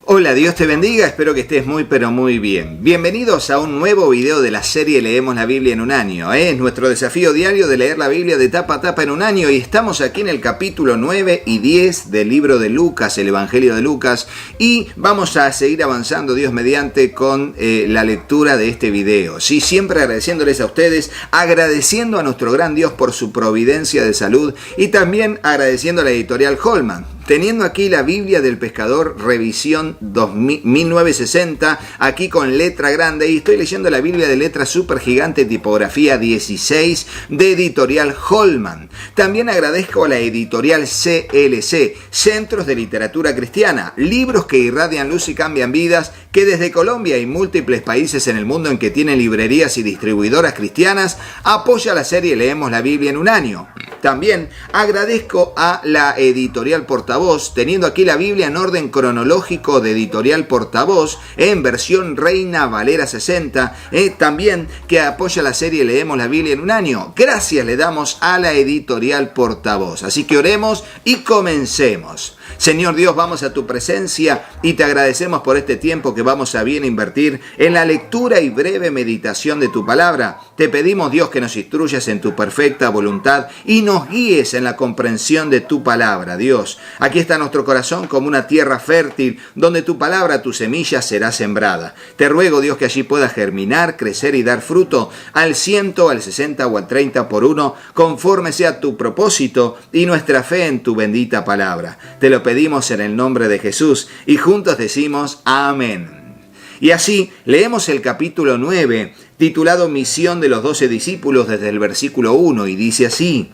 Hola, Dios te bendiga, espero que estés muy pero muy bien. Bienvenidos a un nuevo video de la serie Leemos la Biblia en un año. Es nuestro desafío diario de leer la Biblia de tapa a tapa en un año y estamos aquí en el capítulo 9 y 10 del libro de Lucas, el Evangelio de Lucas, y vamos a seguir avanzando, Dios mediante, con la lectura de este video. Sí, siempre agradeciéndoles a ustedes, agradeciendo a nuestro gran Dios por su providencia de salud y también agradeciendo a la editorial Holman. Teniendo aquí la Biblia del Pescador, revisión 1960, aquí con letra grande, y estoy leyendo la Biblia de letra super gigante, tipografía 16, de editorial Holman. También agradezco a la editorial CLC, Centros de Literatura Cristiana, libros que irradian luz y cambian vidas, que desde Colombia y múltiples países en el mundo en que tienen librerías y distribuidoras cristianas, apoya la serie Leemos la Biblia en un año. También agradezco a la editorial Portavoz, teniendo aquí la Biblia en orden cronológico de editorial Portavoz, en versión Reina Valera 60, también que apoya la serie Leemos la Biblia en un año. Gracias le damos a la editorial Portavoz. Así que oremos y comencemos. Señor Dios, vamos a tu presencia y te agradecemos por este tiempo que vamos a bien invertir en la lectura y breve meditación de tu palabra. Te pedimos, Dios, que nos instruyas en tu perfecta voluntad y nos guíes en la comprensión de tu palabra, Dios. Aquí está nuestro corazón como una tierra fértil donde tu palabra, tu semilla será sembrada. Te ruego, Dios, que allí pueda germinar, crecer y dar fruto al 100, al 60 o al 30 por uno, conforme sea tu propósito y nuestra fe en tu bendita palabra. Te lo pedimos en el nombre de Jesús y juntos decimos amén. Y así leemos el capítulo 9, titulado Misión de los 12 discípulos desde el versículo 1, y dice así: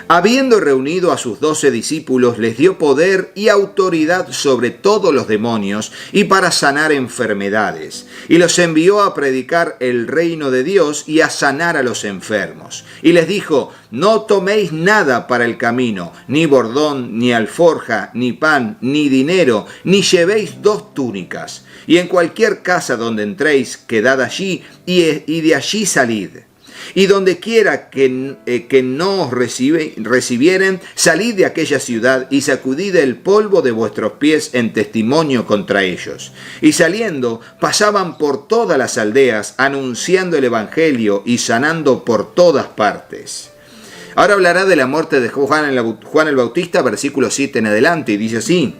Habiendo reunido a sus 12 discípulos, les dio poder y autoridad sobre todos los demonios y para sanar enfermedades. Y los envió a predicar el reino de Dios y a sanar a los enfermos. Y les dijo: No toméis nada para el camino, ni bordón, ni alforja, ni pan, ni dinero, ni llevéis 2 túnicas. Y en cualquier casa donde entréis, quedad allí y de allí salid. Y donde quiera que no os recibieren, salid de aquella ciudad y sacudid el polvo de vuestros pies en testimonio contra ellos. Y saliendo, pasaban por todas las aldeas, anunciando el evangelio y sanando por todas partes. Ahora hablará de la muerte de Juan el Bautista, versículo 7 en adelante, y dice así: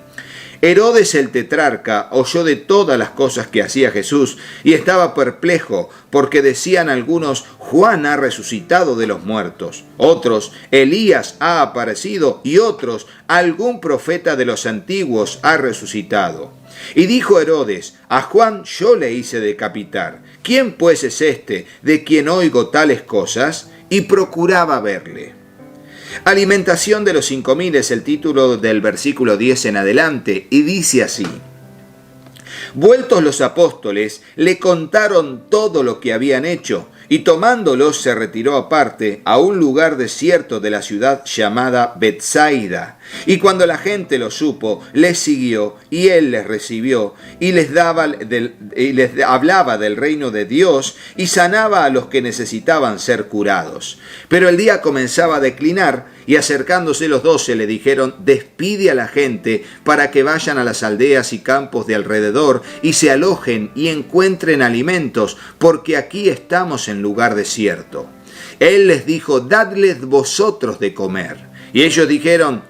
Herodes el tetrarca oyó de todas las cosas que hacía Jesús y estaba perplejo, porque decían algunos: Juan ha resucitado de los muertos, otros: Elías ha aparecido, y otros: algún profeta de los antiguos ha resucitado. Y dijo Herodes: A Juan yo le hice decapitar. ¿Quién pues es este de quien oigo tales cosas? Y procuraba verle. Alimentación de los 5000 es el título del versículo 10 en adelante, y dice así: Vueltos los apóstoles, le contaron todo lo que habían hecho, y tomándolos se retiró aparte a un lugar desierto de la ciudad llamada Betsaida. Y cuando la gente lo supo, les siguió, y él les recibió, y les hablaba del reino de Dios, y sanaba a los que necesitaban ser curados. Pero el día comenzaba a declinar, y acercándose los 12 le dijeron: Despide a la gente para que vayan a las aldeas y campos de alrededor, y se alojen y encuentren alimentos, porque aquí estamos en lugar desierto. Él les dijo: Dadles vosotros de comer. Y ellos dijeron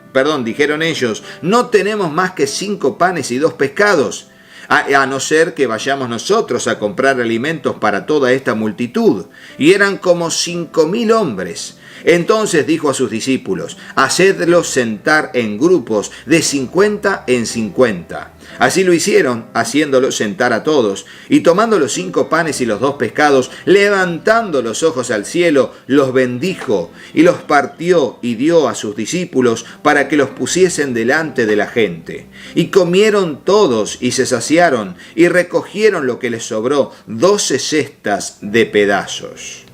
ellos: No tenemos más que 5 panes y 2 pescados, a no ser que vayamos nosotros a comprar alimentos para toda esta multitud. Y eran como 5000 hombres. Entonces dijo a sus discípulos: Hacedlos sentar en grupos de 50 en 50. Así lo hicieron, haciéndolos sentar a todos, y tomando los 5 panes y los 2 pescados, levantando los ojos al cielo, los bendijo, y los partió y dio a sus discípulos para que los pusiesen delante de la gente. Y comieron todos y se saciaron, y recogieron lo que les sobró, 12 cestas de pedazos.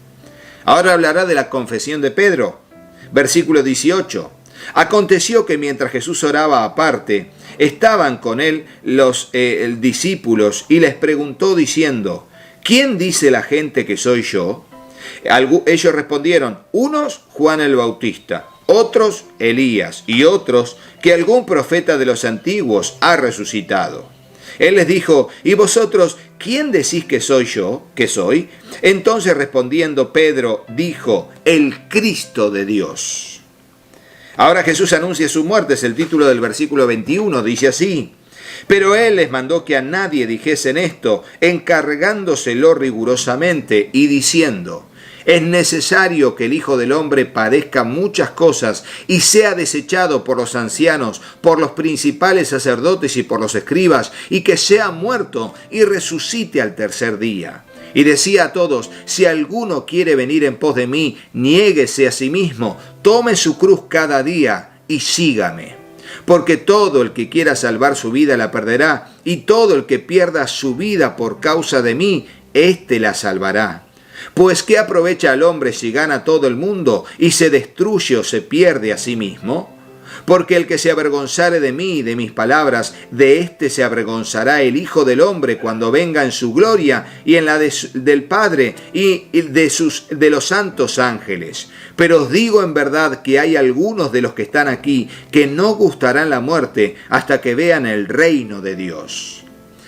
Ahora hablará de la confesión de Pedro. Versículo 18. Aconteció que mientras Jesús oraba aparte, estaban con él los discípulos, y les preguntó diciendo: ¿Quién dice la gente que soy yo? Ellos respondieron: unos Juan el Bautista, otros Elías, y otros que algún profeta de los antiguos ha resucitado. Él les dijo: ¿y vosotros quién decís que soy yo? ¿Que soy? Entonces respondiendo Pedro dijo: el Cristo de Dios. Ahora Jesús anuncia su muerte, es el título del versículo 21, dice así: pero él les mandó que a nadie dijesen esto, encargándoselo rigurosamente y diciendo: es necesario que el Hijo del Hombre padezca muchas cosas y sea desechado por los ancianos, por los principales sacerdotes y por los escribas, y que sea muerto y resucite al tercer día. Y decía a todos: si alguno quiere venir en pos de mí, niéguese a sí mismo, tome su cruz cada día y sígame. Porque todo el que quiera salvar su vida la perderá, y todo el que pierda su vida por causa de mí, éste la salvará. Pues ¿qué aprovecha al hombre si gana todo el mundo y se destruye o se pierde a sí mismo? Porque el que se avergonzare de mí y de mis palabras, de éste se avergonzará el Hijo del Hombre cuando venga en su gloria y en la del Padre y de los santos ángeles. Pero os digo en verdad que hay algunos de los que están aquí que no gustarán la muerte hasta que vean el reino de Dios.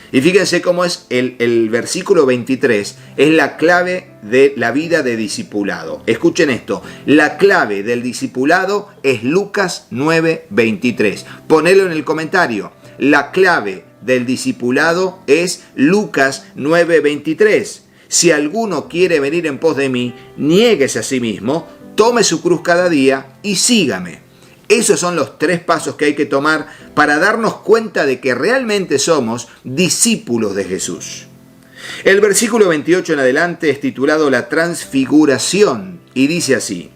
Y fíjense cómo es el versículo 23, es la clave de la vida de discipulado. Escuchen esto, la clave del discipulado es Lucas 9:23. Ponelo en el comentario, la clave del discipulado es Lucas 9:23. Si alguno quiere venir en pos de mí, niéguese a sí mismo, tome su cruz cada día y sígame. Esos son los 3 pasos que hay que tomar para darnos cuenta de que realmente somos discípulos de Jesús. El versículo 28 en adelante es titulado La Transfiguración y dice así: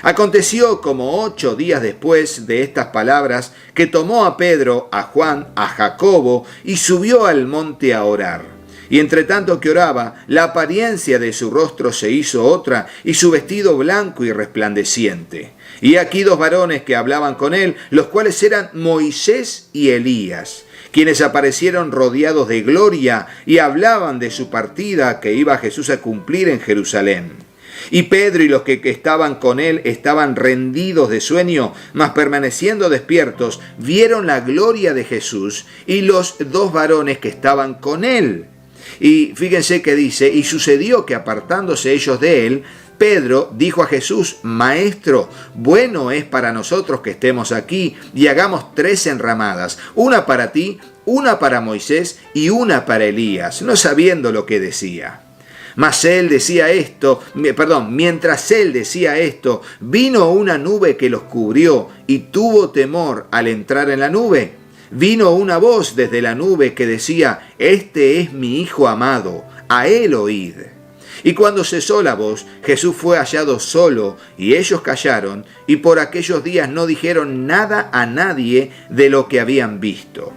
aconteció como 8 días después de estas palabras que tomó a Pedro, a Juan, a Jacobo y subió al monte a orar. Y entre tanto que oraba, la apariencia de su rostro se hizo otra y su vestido blanco y resplandeciente. Y aquí 2 varones que hablaban con él, los cuales eran Moisés y Elías, quienes aparecieron rodeados de gloria y hablaban de su partida que iba Jesús a cumplir en Jerusalén. Y Pedro y los que estaban con él estaban rendidos de sueño, mas permaneciendo despiertos, vieron la gloria de Jesús y los 2 varones que estaban con él. Y fíjense que dice: y sucedió que apartándose ellos de él, Pedro dijo a Jesús: Maestro, bueno es para nosotros que estemos aquí y hagamos 3 enramadas, una para ti, una para Moisés y una para Elías, no sabiendo lo que decía. Mientras él decía esto, vino una nube que los cubrió y tuvo temor al entrar en la nube. Vino una voz desde la nube que decía: este es mi Hijo amado, a él oíd. Y cuando cesó la voz, Jesús fue hallado solo, y ellos callaron, y por aquellos días no dijeron nada a nadie de lo que habían visto.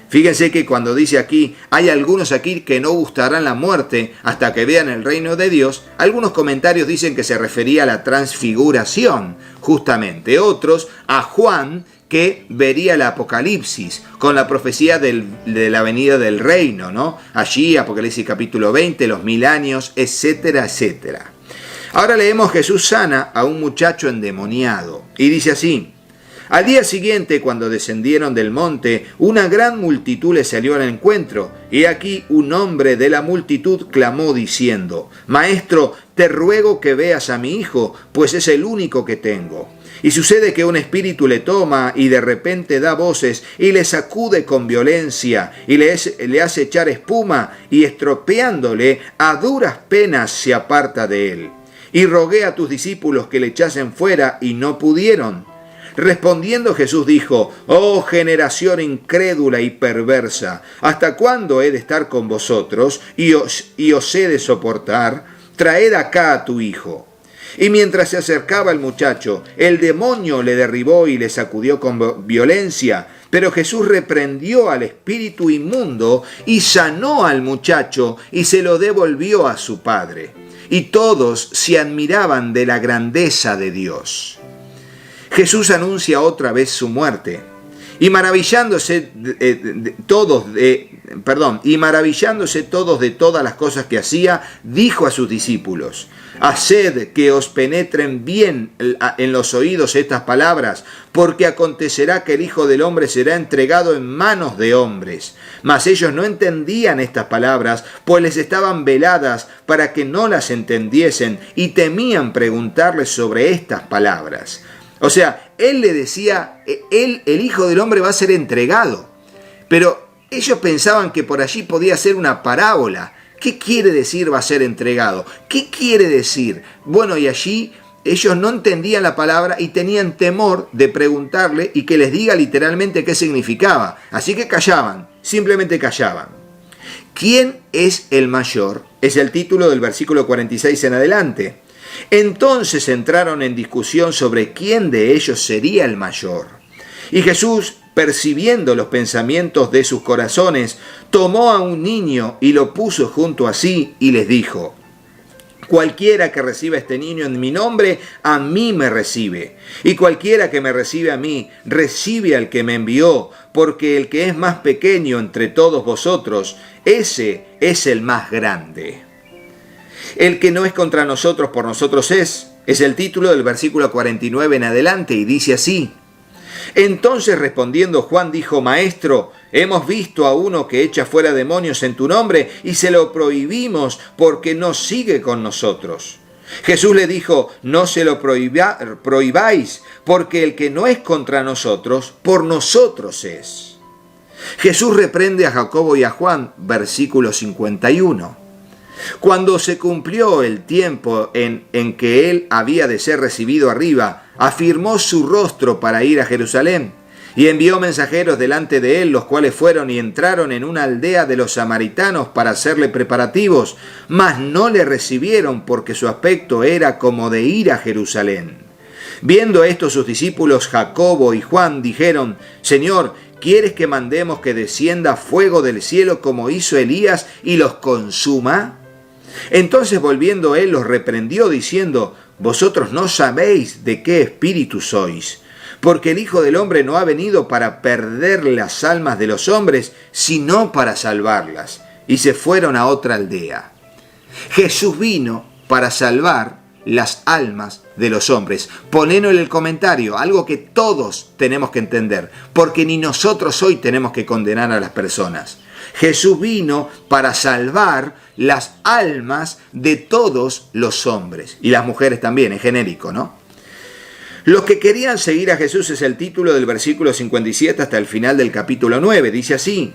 Fíjense que cuando dice aquí, hay algunos aquí que no gustarán la muerte hasta que vean el reino de Dios, algunos comentarios dicen que se refería a la transfiguración, justamente. Otros, a Juan, que vería el Apocalipsis con la profecía de la venida del reino, ¿no? Allí, Apocalipsis capítulo 20, los 1000 años, etcétera, etcétera. Ahora leemos: Jesús sana a un muchacho endemoniado. Y dice así: al día siguiente, cuando descendieron del monte, una gran multitud le salió al encuentro. Y aquí un hombre de la multitud clamó diciendo: Maestro, te ruego que veas a mi hijo, pues es el único que tengo. Y sucede que un espíritu le toma y de repente da voces y le sacude con violencia y le hace echar espuma y estropeándole a duras penas se aparta de él. Y rogué a tus discípulos que le echasen fuera y no pudieron. Respondiendo Jesús dijo: oh generación incrédula y perversa, ¿hasta cuándo he de estar con vosotros y os he de soportar? Traed acá a tu hijo. Y mientras se acercaba el muchacho, el demonio le derribó y le sacudió con violencia. Pero Jesús reprendió al espíritu inmundo y sanó al muchacho y se lo devolvió a su padre. Y todos se admiraban de la grandeza de Dios. Jesús anuncia otra vez su muerte. Y maravillándose todos de todas las cosas que hacía, dijo a sus discípulos: haced que os penetren bien en los oídos estas palabras, porque acontecerá que el Hijo del Hombre será entregado en manos de hombres. Mas ellos no entendían estas palabras, pues les estaban veladas para que no las entendiesen, y temían preguntarles sobre estas palabras. O sea, él le decía, el Hijo del Hombre va a ser entregado. Pero ellos pensaban que por allí podía ser una parábola. ¿Qué quiere decir va a ser entregado? ¿Qué quiere decir? Bueno, y allí ellos no entendían la palabra y tenían temor de preguntarle y que les diga literalmente qué significaba. Así que callaban, simplemente callaban. ¿Quién es el mayor? Es el título del versículo 46 en adelante. Entonces entraron en discusión sobre quién de ellos sería el mayor. Y Jesús, percibiendo los pensamientos de sus corazones, tomó a un niño y lo puso junto a sí y les dijo: cualquiera que reciba a este niño en mi nombre, a mí me recibe. Y cualquiera que me recibe a mí, recibe al que me envió, porque el que es más pequeño entre todos vosotros, ese es el más grande. El que no es contra nosotros, por nosotros es el título del versículo 49 en adelante, y dice así: entonces respondiendo Juan dijo: Maestro, hemos visto a uno que echa fuera demonios en tu nombre y se lo prohibimos porque no sigue con nosotros. Jesús le dijo: no se lo prohibáis, porque el que no es contra nosotros, por nosotros es. Jesús reprende a Jacobo y a Juan, versículo 51. Cuando se cumplió el tiempo en que él había de ser recibido arriba, afirmó su rostro para ir a Jerusalén, y envió mensajeros delante de él, los cuales fueron y entraron en una aldea de los samaritanos para hacerle preparativos, mas no le recibieron porque su aspecto era como de ir a Jerusalén. Viendo esto, sus discípulos Jacobo y Juan dijeron: Señor, ¿quieres que mandemos que descienda fuego del cielo como hizo Elías y los consuma? Entonces volviendo él los reprendió diciendo: vosotros no sabéis de qué espíritu sois, porque el Hijo del Hombre no ha venido para perder las almas de los hombres, sino para salvarlas. Y se fueron a otra aldea. Jesús vino para salvar las almas de los hombres. Ponelo en el comentario, algo que todos tenemos que entender, porque ni nosotros hoy tenemos que condenar a las personas. Jesús vino para salvar las almas de todos los hombres, y las mujeres también, en genérico, ¿no? Los que querían seguir a Jesús es el título del versículo 57 hasta el final del capítulo 9. Dice así: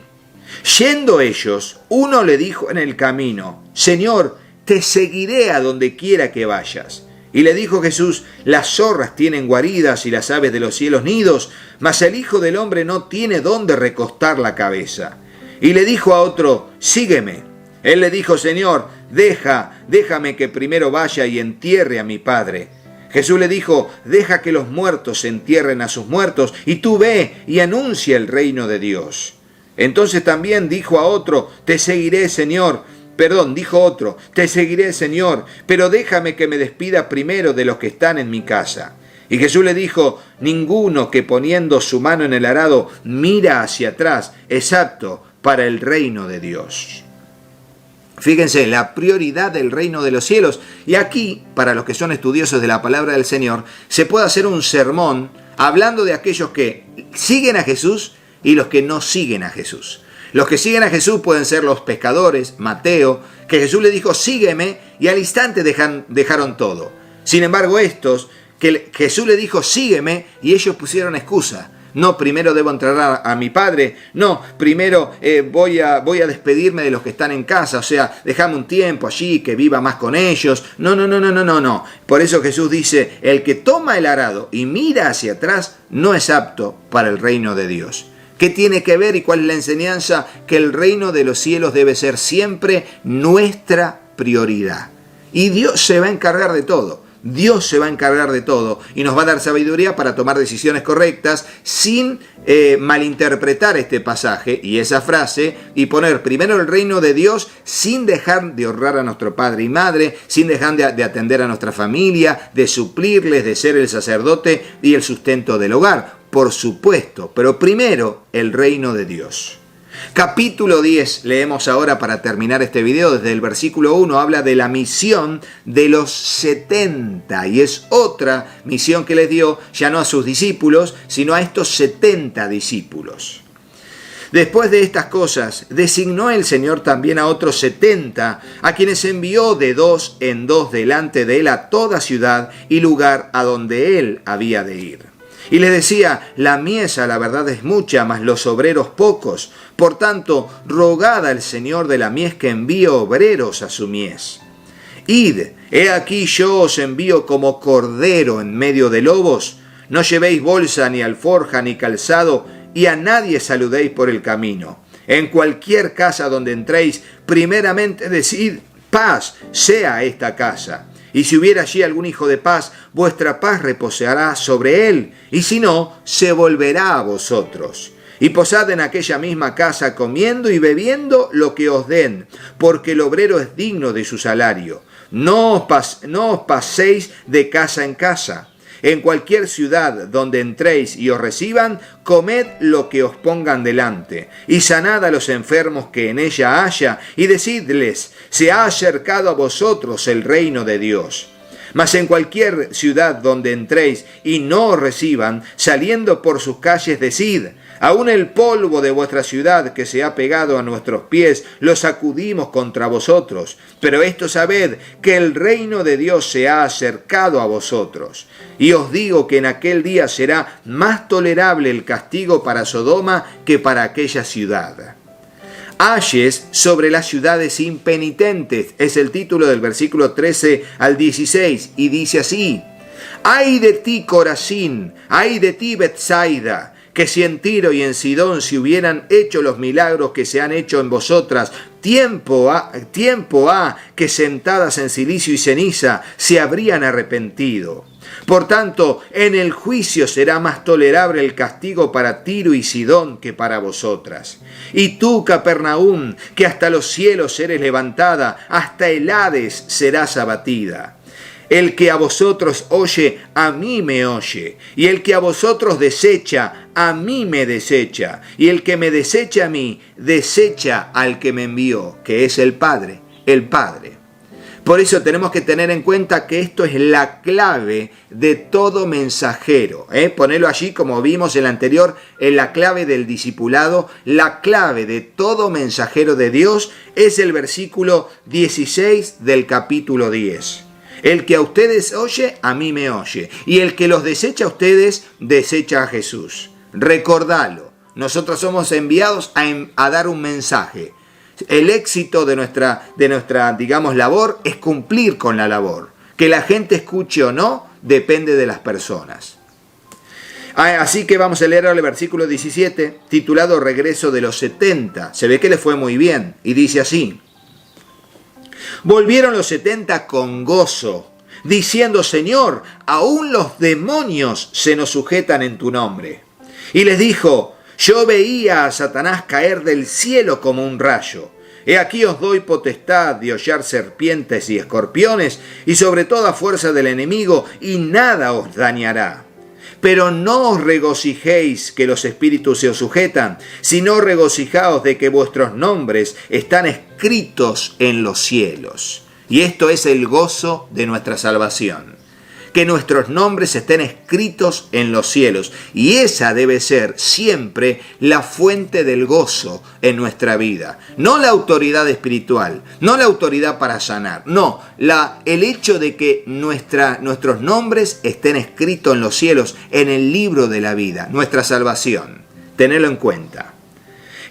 yendo ellos, uno le dijo en el camino: Señor, te seguiré a donde quiera que vayas. Y le dijo Jesús: las zorras tienen guaridas y las aves de los cielos nidos, mas el Hijo del Hombre no tiene dónde recostar la cabeza. Y le dijo a otro: sígueme. Él le dijo: Señor, déjame que primero vaya y entierre a mi Padre. Jesús le dijo: deja que los muertos entierren a sus muertos, y tú ve y anuncia el reino de Dios. Entonces también dijo a otro: te seguiré, Señor. Dijo otro: te seguiré, Señor, pero déjame que me despida primero de los que están en mi casa. Y Jesús le dijo: ninguno que poniendo su mano en el arado mira hacia atrás es apto para el reino de Dios. Fíjense, la prioridad del reino de los cielos. Y aquí, para los que son estudiosos de la palabra del Señor, se puede hacer un sermón hablando de aquellos que siguen a Jesús y los que no siguen a Jesús. Los que siguen a Jesús pueden ser los pescadores, Mateo, que Jesús le dijo: sígueme, y al instante dejaron todo. Sin embargo, estos, que Jesús le dijo: sígueme, y ellos pusieron excusa. No, primero debo entrar a mi Padre. No, primero voy a despedirme de los que están en casa. O sea, déjame un tiempo allí, que viva más con ellos. No. Por eso Jesús dice: el que toma el arado y mira hacia atrás no es apto para el reino de Dios. ¿Qué tiene que ver y cuál es la enseñanza? Que el reino de los cielos debe ser siempre nuestra prioridad. Y Dios se va a encargar de todo. Dios se va a encargar de todo y nos va a dar sabiduría para tomar decisiones correctas sin malinterpretar este pasaje y esa frase y poner primero el reino de Dios sin dejar de honrar a nuestro padre y madre, sin dejar de atender a nuestra familia, de suplirles, de ser el sacerdote y el sustento del hogar. por supuesto, pero primero el reino de Dios. Capítulo 10, leemos ahora para terminar este video, desde el versículo 1, habla de la misión de los 70, y es otra misión que les dio, ya no a sus discípulos, sino a estos 70 discípulos. Después de estas cosas, designó el Señor también a otros 70, a quienes envió de 2 en 2 delante de él a toda ciudad y lugar a donde él había de ir. Y les decía, la mies a la verdad es mucha, mas los obreros pocos. Por tanto, rogad al Señor de la mies que envíe obreros a su mies. Id, he aquí yo os envío como cordero en medio de lobos. No llevéis bolsa, ni alforja, ni calzado, y a nadie saludéis por el camino. En cualquier casa donde entréis, primeramente decid, paz sea esta casa. Y si hubiera allí algún hijo de paz, vuestra paz reposará sobre él, y si no, se volverá a vosotros. Y posad en aquella misma casa comiendo y bebiendo lo que os den, porque el obrero es digno de su salario. No os paséis de casa en casa. En cualquier ciudad donde entréis y os reciban, comed lo que os pongan delante, y sanad a los enfermos que en ella haya, y decidles, se ha acercado a vosotros el reino de Dios. Mas en cualquier ciudad donde entréis y no os reciban, saliendo por sus calles, decid, aún el polvo de vuestra ciudad que se ha pegado a nuestros pies, lo sacudimos contra vosotros. Pero esto sabed, que el reino de Dios se ha acercado a vosotros. Y os digo que en aquel día será más tolerable el castigo para Sodoma que para aquella ciudad. Ayes sobre las ciudades impenitentes, es el título del versículo 13 al 16, y dice así, ¡ay de ti, Corazín! ¡Ay de ti, Betsaida! Que si en Tiro y en Sidón se hubieran hecho los milagros que se han hecho en vosotras, tiempo ha que sentadas en cilicio y ceniza se habrían arrepentido. Por tanto, en el juicio será más tolerable el castigo para Tiro y Sidón que para vosotras. Y tú, Capernaum, que hasta los cielos eres levantada, hasta el Hades serás abatida. El que a vosotros oye, a mí me oye, y el que a vosotros desecha, a mí me desecha, y el que me desecha a mí, desecha al que me envió, que es el Padre, el Padre. Por eso tenemos que tener en cuenta que esto es la clave de todo mensajero. Ponelo allí, como vimos en la anterior, en la clave del discipulado. La clave de todo mensajero de Dios es el versículo 16 del capítulo 10. El que a ustedes oye, a mí me oye. Y el que los desecha a ustedes, desecha a Jesús. Recordalo, nosotros somos enviados a dar un mensaje. El éxito de nuestra, digamos, labor es cumplir con la labor. Que la gente escuche o no, depende de las personas. Así que vamos a leer ahora el versículo 17, titulado Regreso de los 70. Se ve que le fue muy bien, y dice así. Volvieron los 70 con gozo, diciendo, Señor, aún los demonios se nos sujetan en tu nombre. Y les dijo, yo veía a Satanás caer del cielo como un rayo. He aquí os doy potestad de hollar serpientes y escorpiones, y sobre toda fuerza del enemigo, y nada os dañará. Pero no os regocijéis que los espíritus se os sujetan, sino regocijaos de que vuestros nombres están escritos en los cielos. Y esto es el gozo de nuestra salvación. Que nuestros nombres estén escritos en los cielos. Y esa debe ser siempre la fuente del gozo en nuestra vida. No la autoridad espiritual, no la autoridad para sanar. No, el hecho de que nuestros nombres estén escritos en los cielos, en el libro de la vida, nuestra salvación. Tenedlo en cuenta.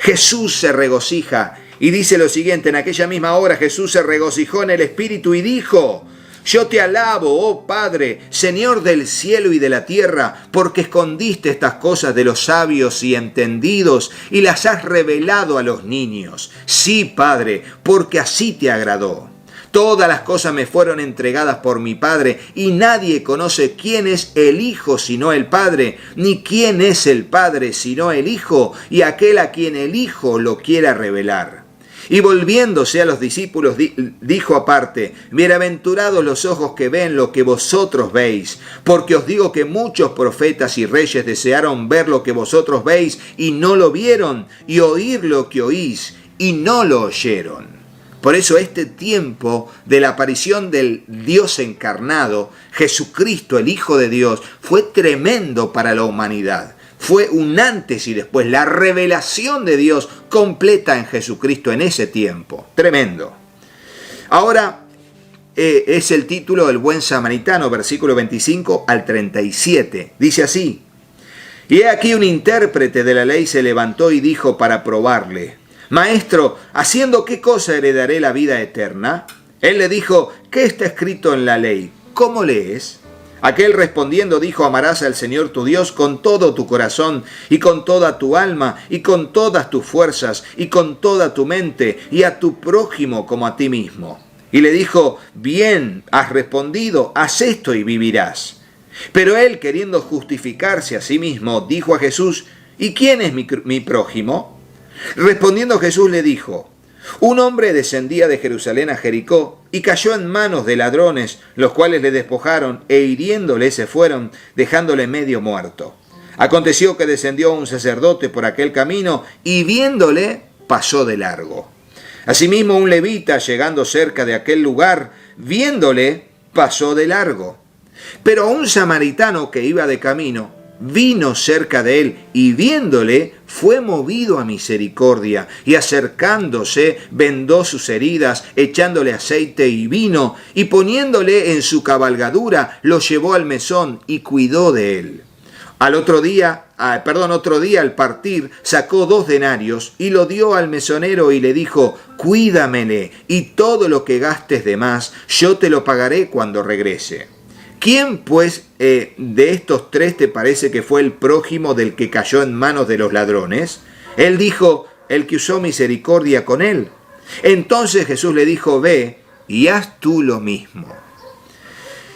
Jesús se regocija y dice lo siguiente, en aquella misma hora Jesús se regocijó en el Espíritu y dijo, yo te alabo, oh Padre, Señor del cielo y de la tierra, porque escondiste estas cosas de los sabios y entendidos y las has revelado a los niños. Sí, Padre, porque así te agradó. Todas las cosas me fueron entregadas por mi Padre, y nadie conoce quién es el Hijo sino el Padre, ni quién es el Padre sino el Hijo, y aquel a quien el Hijo lo quiera revelar. Y volviéndose a los discípulos, dijo aparte: bienaventurados los ojos que ven lo que vosotros veis, porque os digo que muchos profetas y reyes desearon ver lo que vosotros veis y no lo vieron, y oír lo que oís y no lo oyeron. Por eso este tiempo de la aparición del Dios encarnado, Jesucristo, el Hijo de Dios, fue tremendo para la humanidad. Fue un antes y después, la revelación de Dios completa en Jesucristo en ese tiempo. Tremendo. Ahora es el título del buen samaritano, versículo 25 al 37. Dice así: y he aquí un intérprete de la ley se levantó y dijo para probarle: Maestro, ¿haciendo qué cosa heredaré la vida eterna? Él le dijo: ¿qué está escrito en la ley? ¿Cómo lees? Aquel respondiendo dijo: amarás al Señor tu Dios con todo tu corazón, y con toda tu alma, y con todas tus fuerzas, y con toda tu mente, y a tu prójimo como a ti mismo. Y le dijo: bien has respondido, haz esto y vivirás. Pero él, queriendo justificarse a sí mismo, dijo a Jesús: ¿y quién es mi prójimo? Respondiendo Jesús le dijo: un hombre descendía de Jerusalén a Jericó y cayó en manos de ladrones, los cuales le despojaron e hiriéndole se fueron, dejándole medio muerto. Aconteció que descendió un sacerdote por aquel camino y viéndole pasó de largo. Asimismo un levita, llegando cerca de aquel lugar, viéndole pasó de largo. Pero un samaritano que iba de camino vino cerca de él y viéndole fue movido a misericordia, y acercándose vendó sus heridas, echándole aceite y vino, y poniéndole en su cabalgadura lo llevó al mesón y cuidó de él. Otro día al partir sacó 2 denarios y lo dio al mesonero y le dijo: cuídamele, y todo lo que gastes de más yo te lo pagaré cuando regrese. ¿Quién, pues, de estos 3 te parece que fue el prójimo del que cayó en manos de los ladrones? Él dijo: el que usó misericordia con él. Entonces Jesús le dijo: ve y haz tú lo mismo.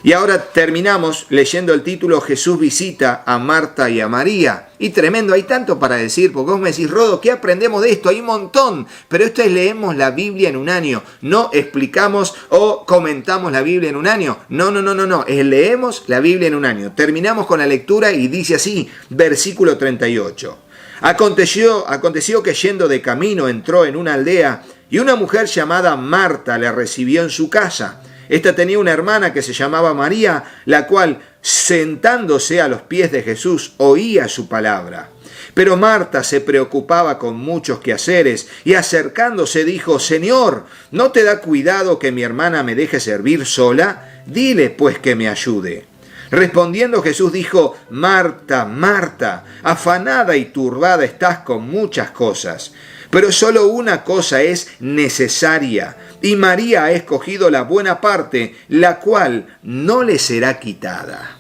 Y ahora terminamos leyendo el título: Jesús visita a Marta y a María. Y tremendo, hay tanto para decir, porque vos me decís: Rodo, ¿qué aprendemos de esto? Hay un montón, pero esto es leemos la Biblia en un año. No explicamos o comentamos la Biblia en un año. No, es leemos la Biblia en un año. Terminamos con la lectura y dice así, versículo 38. Aconteció que yendo de camino entró en una aldea y una mujer llamada Marta le recibió en su casa. Esta tenía una hermana que se llamaba María, la cual, sentándose a los pies de Jesús, oía su palabra. Pero Marta se preocupaba con muchos quehaceres y acercándose dijo: Señor, ¿no te da cuidado que mi hermana me deje servir sola? Dile pues que me ayude. Respondiendo Jesús dijo: Marta, Marta, afanada y turbada estás con muchas cosas, pero solo una cosa es necesaria, y María ha escogido la buena parte, la cual no le será quitada.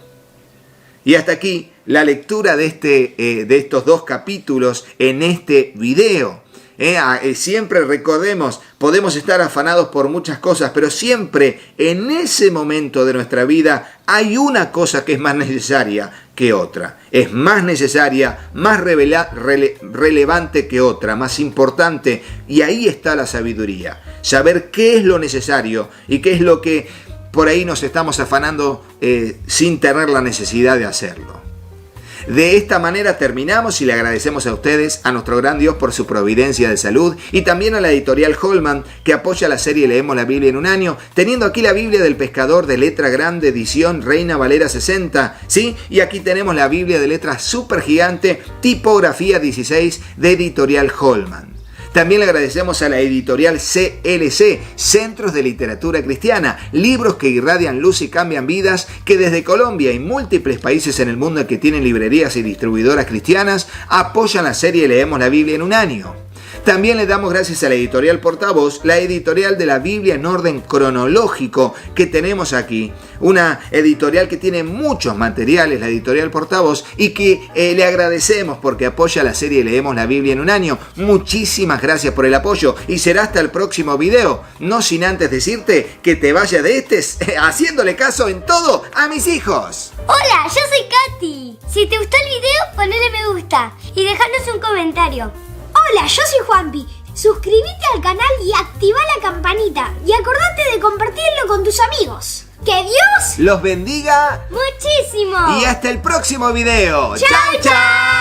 Y hasta aquí la lectura de estos 2 capítulos en este video. Siempre recordemos, podemos estar afanados por muchas cosas, pero siempre en ese momento de nuestra vida hay una cosa que es más necesaria que otra. Es más necesaria, más relevante que otra, más importante. Y ahí está la sabiduría. Saber qué es lo necesario y qué es lo que por ahí nos estamos afanando sin tener la necesidad de hacerlo. De esta manera terminamos y le agradecemos a ustedes, a nuestro gran Dios por su providencia de salud y también a la editorial Holman que apoya la serie Leemos la Biblia en un año, teniendo aquí la Biblia del Pescador de letra grande edición Reina Valera 60, ¿sí? Y aquí tenemos la Biblia de letra super gigante tipografía 16 de editorial Holman. También le agradecemos a la editorial CLC, Centros de Literatura Cristiana, libros que irradian luz y cambian vidas, que desde Colombia y múltiples países en el mundo que tienen librerías y distribuidoras cristianas, apoyan la serie Leemos la Biblia en un año. También le damos gracias a la editorial Portavoz, la editorial de la Biblia en orden cronológico que tenemos aquí. Una editorial que tiene muchos materiales, la editorial Portavoz, y que le agradecemos porque apoya la serie Leemos la Biblia en un año. Muchísimas gracias por el apoyo y será hasta el próximo video. No sin antes decirte que te vayas de haciéndole caso en todo a mis hijos. Hola, yo soy Katy. Si te gustó el video, ponle me gusta y dejanos un comentario. Hola, yo soy Juanpi. Suscríbete al canal y activa la campanita. Y acordate de compartirlo con tus amigos. ¡Que Dios los bendiga muchísimo! y hasta el próximo video. ¡Chao, chao!